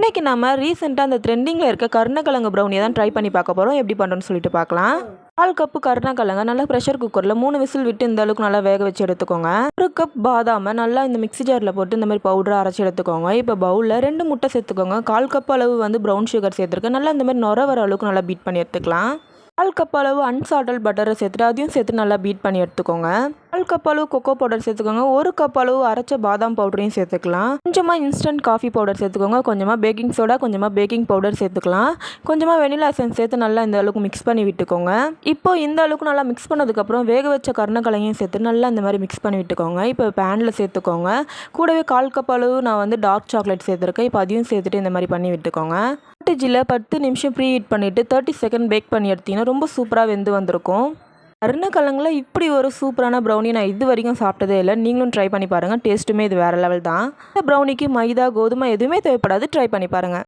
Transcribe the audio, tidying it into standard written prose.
இன்னைக்கு நம்ம ரீசெண்டாக அந்த ட்ரெண்டிங்கில் இருக்க கருணக்கிழங்கு ப்ரௌனியை தான் ட்ரை பண்ணி பார்க்க போகிறோம். எப்படி பண்ணுறோன்னு சொல்லிட்டு பார்க்கலாம். 1/4 கப்பு கருணக்கிழங்க நல்லா ப்ரெஷர் குக்கரில் 3 விசில் விட்டு இந்த அளவுக்கு நல்லா வேக வச்சு எடுத்துக்கோங்க. 1 கப் பாதாமை நல்லா இந்த மிக்ஸி ஜாரில் போட்டு இந்த மாதிரி பவுடரை அரைச்சி எடுத்துக்கோங்க. இப்போ பவுலில் 2 முட்டை சேர்த்துக்கோங்க. 1/4 கப் அளவு வந்து ப்ரௌன் சுகர் சேர்த்துருக்கேன். நல்லா இந்த மாதிரி நுர வர அளவுக்கு நல்லா பீட் பண்ணி எடுத்துக்கலாம். 1/4 கப் அளவு அன்சால்டட் பட்டரை சேர்த்துட்டு அதையும் சேர்த்து நல்லா பீட் பண்ணி எடுத்துக்கோங்க. 1/4 கப் அளவு கொக்கோ பவுடர் சேர்த்துக்கோங்க. 1 கப் அளவு அரைச்ச பாதாம் பவுடரையும் சேர்த்துக்கலாம். கொஞ்சமாக இன்ஸ்டன்ட் காஃபி பவுடர் சேர்த்துக்கோங்க. கொஞ்சமாக பேக்கிங் சோடா, கொஞ்சமாக பேக்கிங் பவுடர் சேர்த்துக்கலாம். கொஞ்சமாக வெனிலா எசன்ஸ் சேர்த்து நல்லா இந்த அளவுக்கு மிக்ஸ் பண்ணி விட்டுக்கோங்க. இப்போ இந்த அளவுக்கு நல்லா மிக்ஸ் பண்ணதுக்கப்புறம் வேக வச்ச கருணக்கிழங்கையும் சேர்த்து நல்லா இந்த மாதிரி மிக்ஸ் பண்ணி விட்டுக்கோங்க. இப்போ பேனில் சேர்த்துக்கோங்க. கூடவே 1/4 கப் அளவு நான் வந்து டார்க் சாக்லேட் சேர்த்துருக்கேன். இப்போ அதையும் சேர்த்துட்டு இந்த மாதிரி பண்ணி விட்டுக்கோங்க. ஆர்டிஜியில் 10 நிமிஷம் ப்ரீ ஹீட் பண்ணிவிட்டு 30 செகண்ட் பேக் பண்ணி எடுத்திங்கன்னா ரொம்ப சூப்பராக வெந்து வந்திருக்கும். கருணக்கிழங்குல இப்படி ஒரு சூப்பரான ப்ரௌனி நான் இது வரைக்கும் சாப்பிட்டதே இல்லை. நீங்களும் ட்ரை பண்ணி பாருங்கள். டேஸ்ட்டுமே இது வேறு லெவல் தான். இந்த ப்ரௌனிக்கு மைதா, கோதுமை எதுவுமே தேவைப்படாது. ட்ரை பண்ணி பாருங்கள்.